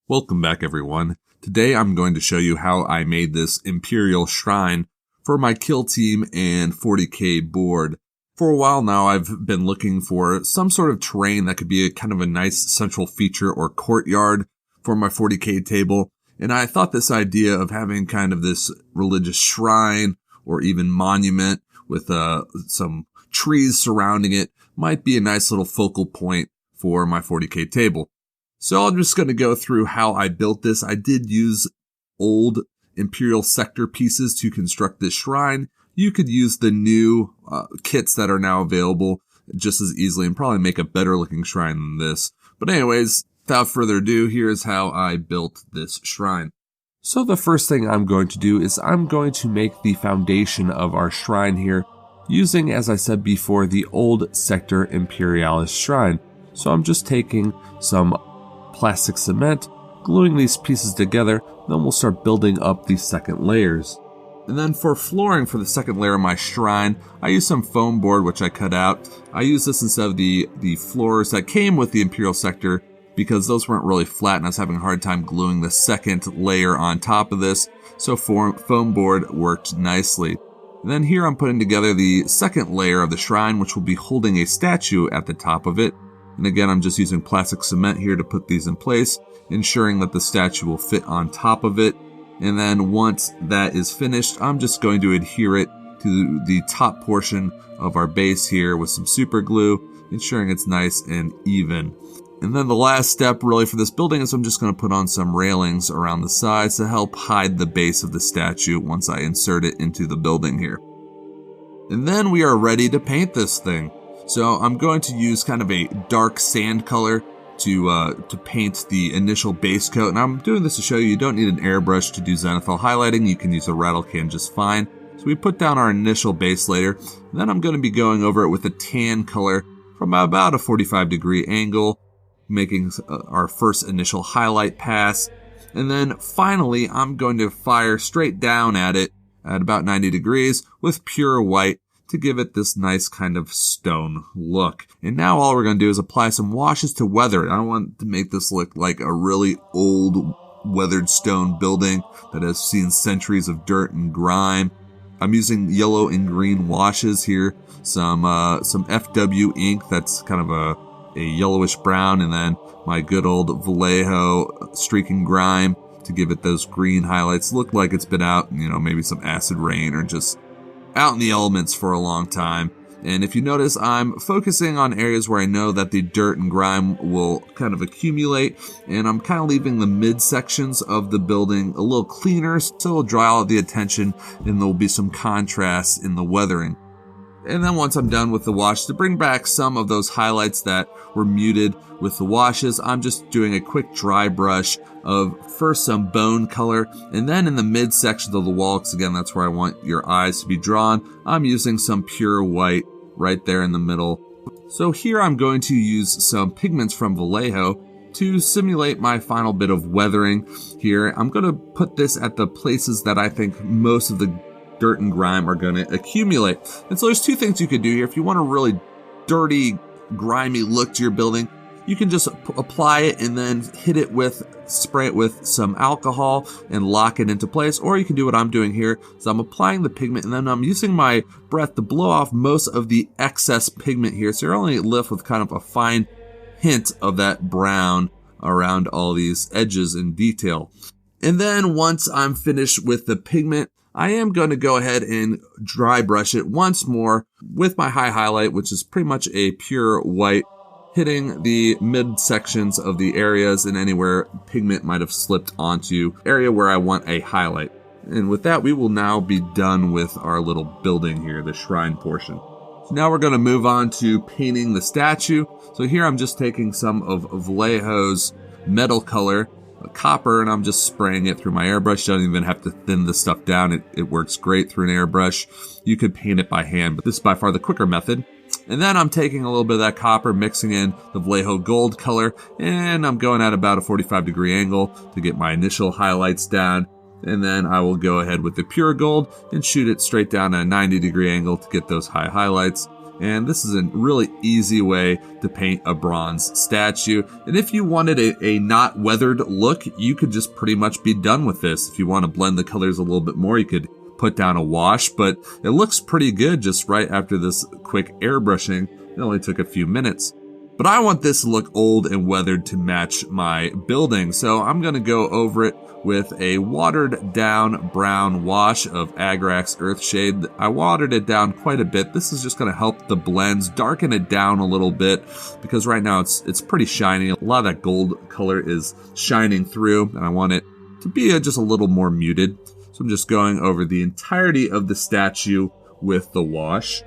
Welcome back, everyone. Today I'm going to show you how I made this Imperial shrine for my Killteam and 40k board. For a while now, I've been looking for some sort of terrain that could be a kind of a nice central feature or courtyard for my 40k table. And I thought this idea of having kind of this religious shrine or even monument with some trees surrounding it might be a nice little focal point for my 40k table. So I'm just going to go through how I built this. I did use old Imperial sector pieces to construct this shrine. You could use the new kits that are now available just as easily and probably make a better looking shrine than this. But anyways, without further ado, here's how I built this shrine. So the first thing I'm going to do is I'm going to make the foundation of our shrine here using, as I said before, the old sector Imperialis shrine. So I'm just taking some plastic cement, gluing these pieces together, then we'll start building up the second layers. And then for flooring for the second layer of my shrine, I used some foam board which I cut out. I used this instead of the floors that came with the Imperial sector because those weren't really flat and I was having a hard time gluing the second layer on top of this, so foam board worked nicely. And then here I'm putting together the second layer of the shrine, which will be holding a statue at the top of it. And again, I'm just using plastic cement here to put these in place, ensuring that the statue will fit on top of it. And then once that is finished, I'm just going to adhere it to the top portion of our base here with some super glue, ensuring it's nice and even. And then the last step really for this building is I'm just going to put on some railings around the sides to help hide the base of the statue once I insert it into the building here. And then we are ready to paint this thing. So I'm going to use kind of a dark sand color to paint the initial base coat. And I'm doing this to show you don't need an airbrush to do zenithal highlighting. You can use a rattle can just fine. So we put down our initial base layer. And then I'm going to be going over it with a tan color from about a 45-degree angle, making our first initial highlight pass. And then finally, I'm going to fire straight down at it at about 90 degrees with pure white to give it this nice kind of stone look. And now all we're going to do is apply some washes to weather it. I don't want to make this look like a really old weathered stone building that has seen centuries of dirt and grime. I'm using yellow and green washes here, some FW ink that's kind of a yellowish brown, and then my good old Vallejo streaking grime to give it those green highlights. Look like it's been out, maybe some acid rain or just out in the elements for a long time. And if you notice, I'm focusing on areas where I know that the dirt and grime will kind of accumulate, and I'm kind of leaving the mid sections of the building a little cleaner so it'll draw out the attention and there'll be some contrast in the weathering. And then once I'm done with the wash, to bring back some of those highlights that were muted with the washes, I'm just doing a quick dry brush of first some bone color, and then in the mid sections of the wall, because again, that's where I want your eyes to be drawn, I'm using some pure white right there in the middle. So here I'm going to use some pigments from Vallejo to simulate my final bit of weathering here. I'm going to put this at the places that I think most of the dirt and grime are going to accumulate. And so there's two things you could do here. If you want a really dirty, grimy look to your building, you can just apply it and then spray it with some alcohol and lock it into place. Or you can do what I'm doing here. So I'm applying the pigment and then I'm using my breath to blow off most of the excess pigment here. So you're only left with kind of a fine hint of that brown around all these edges in detail. And then once I'm finished with the pigment, I am going to go ahead and dry brush it once more with my high highlight, which is pretty much a pure white, hitting the mid sections of the areas and anywhere pigment might have slipped onto area where I want a highlight. And with that, we will now be done with our little building here, the shrine portion. So now we're going to move on to painting the statue. So here I'm just taking some of Vallejo's metal color, copper, and I'm just spraying it through my airbrush. You don't even have to thin this stuff down. It works great through an airbrush. You could paint it by hand, but this is by far the quicker method. And then I'm taking a little bit of that copper, mixing in the Vallejo gold color, and I'm going at about a 45-degree angle to get my initial highlights down. And then I will go ahead with the pure gold and shoot it straight down at a 90-degree angle to get those high highlights. And this is a really easy way to paint a bronze statue. And if you wanted a not weathered look, you could just pretty much be done with this. If you want to blend the colors a little bit more, you could put down a wash, but it looks pretty good just right after this quick airbrushing. It only took a few minutes. But I want this to look old and weathered to match my building, so I'm going to go over it with a watered down brown wash of Agrax Earthshade. I watered it down quite a bit. This is just going to help the blends darken it down a little bit, because right now it's pretty shiny. A lot of that gold color is shining through, and I want it to be just a little more muted. So I'm just going over the entirety of the statue with the wash.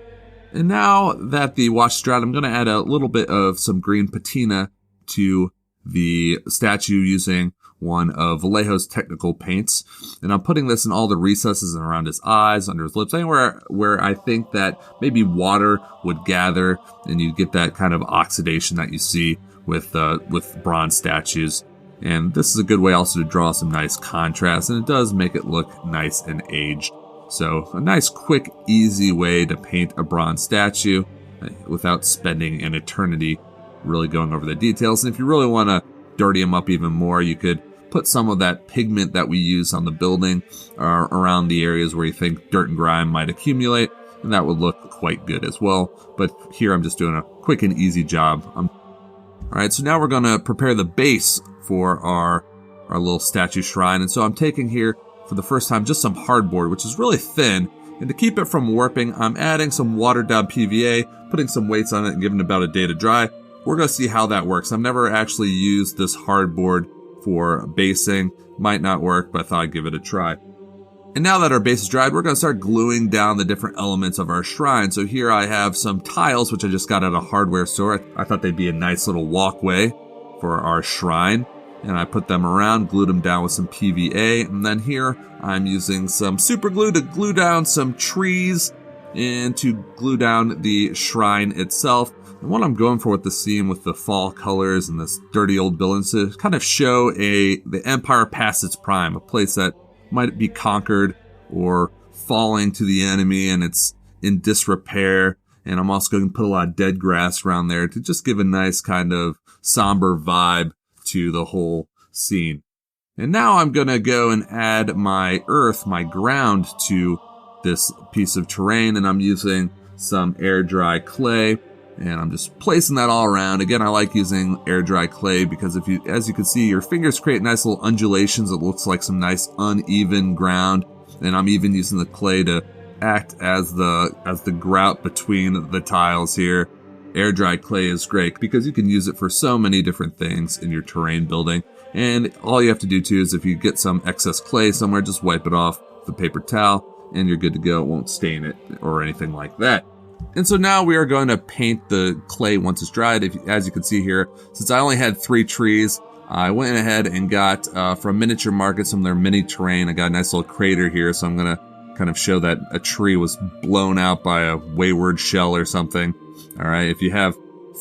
And now that the wash is dried, I'm going to add a little bit of some green patina to the statue using one of Vallejo's technical paints. And I'm putting this in all the recesses and around his eyes, under his lips, anywhere where I think that maybe water would gather and you get that kind of oxidation that you see with bronze statues. And this is a good way also to draw some nice contrast, and it does make it look nice and aged. So a nice, quick, easy way to paint a bronze statue without spending an eternity really going over the details. And if you really want to dirty them up even more, you could put some of that pigment that we use on the building around the areas where you think dirt and grime might accumulate, and that would look quite good as well. But here I'm just doing a quick and easy job. All right, so now we're going to prepare the base for our little statue shrine. And so I'm taking here, for the first time, just some hardboard, which is really thin. And to keep it from warping, I'm adding some watered down PVA, putting some weights on it and giving it about a day to dry. We're going to see how that works. I've never actually used this hardboard for basing. Might not work, but I thought I'd give it a try. And now that our base is dried, we're going to start gluing down the different elements of our shrine. So here I have some tiles, which I just got at a hardware store. I thought they'd be a nice little walkway for our shrine. And I put them around, glued them down with some PVA. And then here I'm using some super glue to glue down some trees and to glue down the shrine itself. And what I'm going for with the scene with the fall colors and this dirty old building is to kind of show the empire past its prime, a place that might be conquered or falling to the enemy and it's in disrepair. And I'm also going to put a lot of dead grass around there to just give a nice kind of somber vibe to the whole scene. And now I'm going to go and add my earth, my ground, to this piece of terrain, and I'm using some air dry clay, and I'm just placing that all around. Again, I like using air dry clay because as you can see, your fingers create nice little undulations. It looks like some nice uneven ground, and I'm even using the clay to act as the grout between the tiles here. Air dry clay is great because you can use it for so many different things in your terrain building. And all you have to do too is if you get some excess clay somewhere, just wipe it off with a paper towel and you're good to go. It won't stain it or anything like that. And so now we are going to paint the clay once it's dried. As you can see here, since I only had 3 trees, I went ahead and got from Miniature Market some of their mini terrain. I got a nice little crater here, so I'm going to kind of show that a tree was blown out by a wayward shell or something. All right, if you have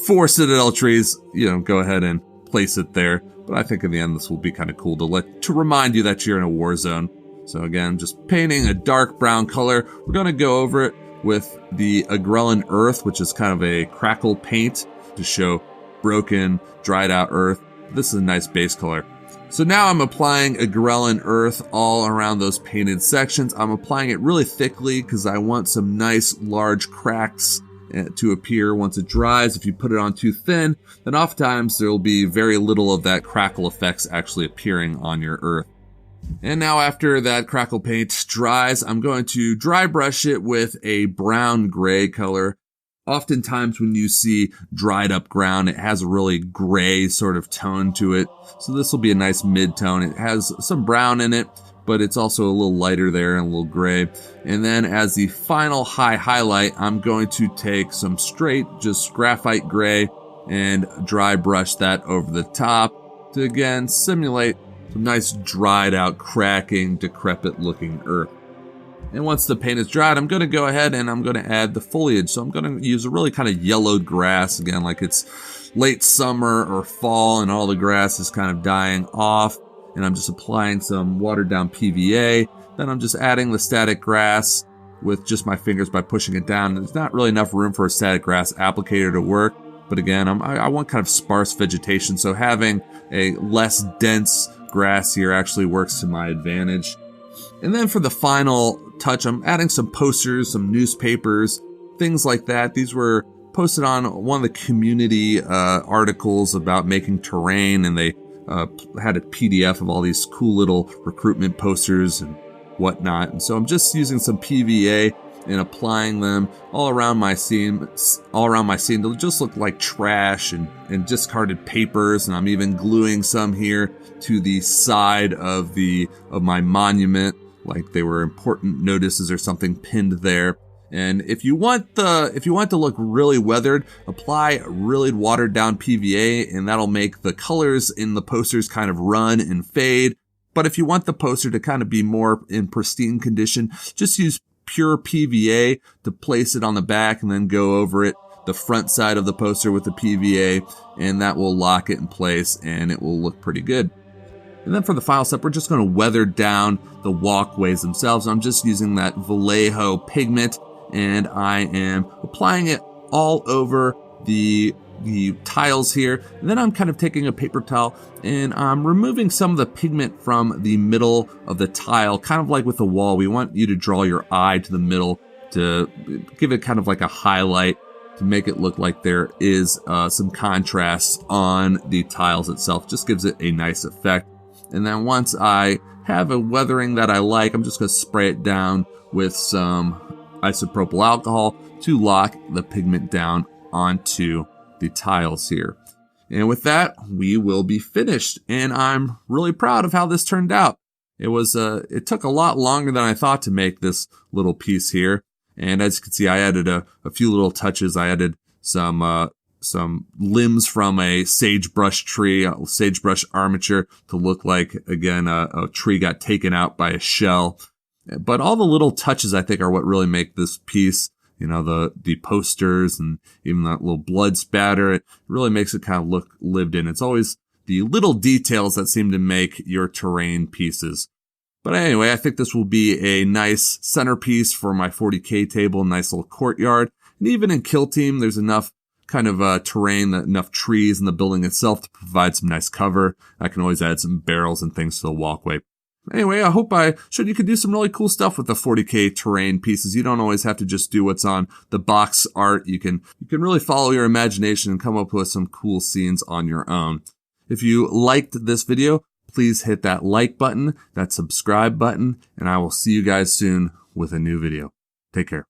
4 Citadel trees, go ahead and place it there. But I think in the end, this will be kind of cool to remind you that you're in a war zone. So again, just painting a dark brown color. We're going to go over it with the Agrellan Earth, which is kind of a crackle paint to show broken, dried out earth. This is a nice base color. So now I'm applying Agrellan Earth all around those painted sections. I'm applying it really thickly because I want some nice large cracks to appear once it dries. If you put it on too thin, then oftentimes there will be very little of that crackle effects actually appearing on your earth. And now after that crackle paint dries, I'm going to dry brush it with a brown gray color. Oftentimes when you see dried up ground, it has a really gray sort of tone to it. So this will be a nice mid-tone. It has some brown in it, but it's also a little lighter there and a little gray. And then as the final high highlight, I'm going to take some straight, just graphite gray and dry brush that over the top to again simulate some nice dried out, cracking, decrepit looking earth. And once the paint is dried, I'm going to go ahead and I'm going to add the foliage. So I'm going to use a really kind of yellowed grass, again, like it's late summer or fall and all the grass is kind of dying off. And I'm just applying some watered down PVA. Then I'm just adding the static grass with just my fingers by pushing it down. There's not really enough room for a static grass applicator to work. But again, I want kind of sparse vegetation, so having a less dense grass here actually works to my advantage. And then for the final touch, I'm adding some posters, some newspapers, things like that. These were posted on one of the community articles about making terrain, and they had a PDF of all these cool little recruitment posters and whatnot. And so I'm just using some PVA and applying them all around my scene to just look like trash and discarded papers. And I'm even gluing some here to the side of my monument, like they were important notices or something pinned there. And if you want to look really weathered, apply really watered down PVA, and that'll make the colors in the posters kind of run and fade. But if you want the poster to kind of be more in pristine condition, just use pure PVA to place it on the back and then go over it, the front side of the poster with the PVA, and that will lock it in place and it will look pretty good. And then for the final step, we're just going to weather down the walkways themselves. I'm just using that Vallejo pigment, and I am applying it all over the tiles here. And then I'm kind of taking a paper towel and I'm removing some of the pigment from the middle of the tile, kind of like with the wall. We want you to draw your eye to the middle to give it kind of like a highlight, to make it look like there is some contrast on the tiles itself. Just gives it a nice effect. And then once I have a weathering that I like, I'm just going to spray it down with some isopropyl alcohol to lock the pigment down onto the tiles here. And with that, we will be finished. And I'm really proud of how this turned out. It took a lot longer than I thought to make this little piece here. And as you can see, I added a few little touches. I added some limbs from a sagebrush tree, a sagebrush armature to look like, again, a tree got taken out by a shell. But all the little touches, I think, are what really make this piece, the posters and even that little blood spatter. It really makes it kind of look lived in. It's always the little details that seem to make your terrain pieces. But anyway, I think this will be a nice centerpiece for my 40K table, nice little courtyard. And even in Killteam, there's enough kind of terrain, enough trees in the building itself to provide some nice cover. I can always add some barrels and things to the walkway. Anyway, I hope I showed you could do some really cool stuff with the 40K terrain pieces. You don't always have to just do what's on the box art. You can really follow your imagination and come up with some cool scenes on your own. If you liked this video, please hit that like button, that subscribe button, and I will see you guys soon with a new video. Take care.